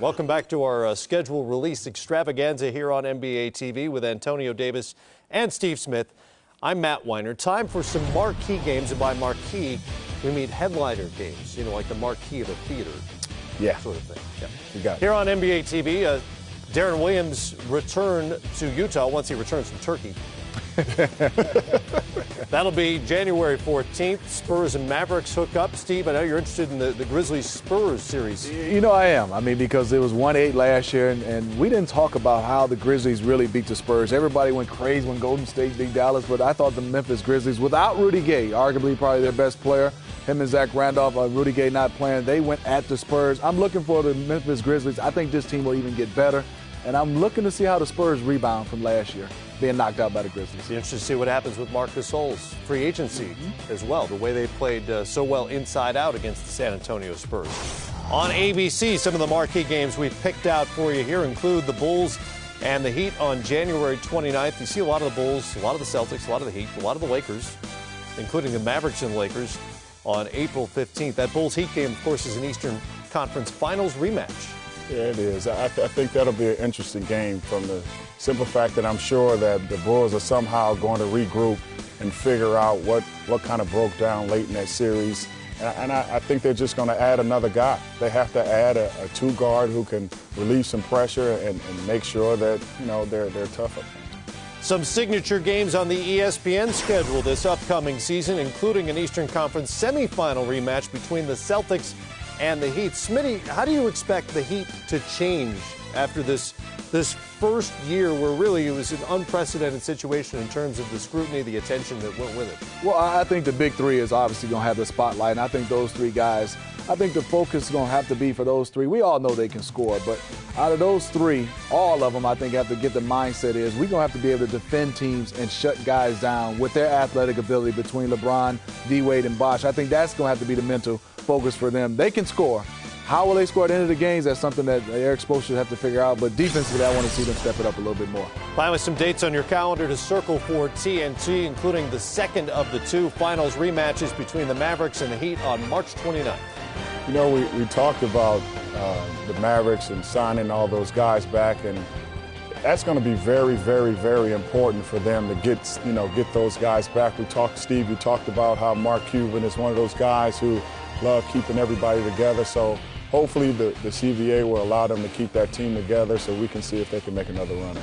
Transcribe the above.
Welcome back to our schedule release extravaganza here on NBA TV with Antonio Davis and Steve Smith. I'm Matt Weiner. Time for some marquee games, and by marquee, we mean headliner games, like the marquee of a theater. Yeah. Sort of thing. Yeah. You got it. Here on NBA TV, Darren Williams' return to Utah once he returns from Turkey. That'll be January 14th. Spurs and Mavericks hook up. Steve, I know you're interested in the Grizzlies-Spurs series. I am. Because it was 1-8 last year, and we didn't talk about how the Grizzlies really beat the Spurs. Everybody went crazy when Golden State beat Dallas, but I thought the Memphis Grizzlies, without Rudy Gay, arguably probably their best player, him and Zach Randolph, Rudy Gay not playing, they went at the Spurs. I'm looking for the Memphis Grizzlies. I think this team will even get better, and I'm looking to see how the Spurs rebound from last year, being knocked out by the Grizzlies. It's interesting to see what happens with Marc Gasol's free agency as well, the way they played so well inside out against the San Antonio Spurs. On ABC, some of the marquee games we've picked out for you here include the Bulls and the Heat on January 29th. You see a lot of the Bulls, a lot of the Celtics, a lot of the Heat, a lot of the Lakers, including the Mavericks and Lakers on April 15th. That Bulls-Heat game, of course, is an Eastern Conference Finals rematch. Yeah, it is. I think that'll be an interesting game from the simple fact that I'm sure that the Bulls are somehow going to regroup and figure out what kind of broke down late in that series. And I think they're just going to add another guy. They have to add a two-guard who can relieve some pressure and make sure that, they're tough up there. Some signature games on the ESPN schedule this upcoming season, including an Eastern Conference semifinal rematch between the Celtics and the Heat. Smitty, how do you expect the Heat to change after this first year where really it was an unprecedented situation in terms of the scrutiny, the attention that went with it? Well, I think the big three is obviously going to have the spotlight, and I think those three guys, I think the focus is going to have to be for those three. We all know they can score, but out of those three, all of them, I think, have to get the mindset is we're going to have to be able to defend teams and shut guys down with their athletic ability between LeBron, D-Wade, and Bosh. I think that's going to have to be the mental focus for them. They can score. How will they score at the end of the games? That's something that Eric Spoelstra should have to figure out. But defensively, I want to see them step it up a little bit more. Finally, some dates on your calendar to circle for TNT, including the second of the two finals rematches between the Mavericks and the Heat on March 29th. We talked about the Mavericks and signing all those guys back, and that's going to be very, very, very important for them to get those guys back. Steve, you talked about how Mark Cuban is one of those guys who love keeping everybody together. So hopefully the CBA will allow them to keep that team together so we can see if they can make another run at it.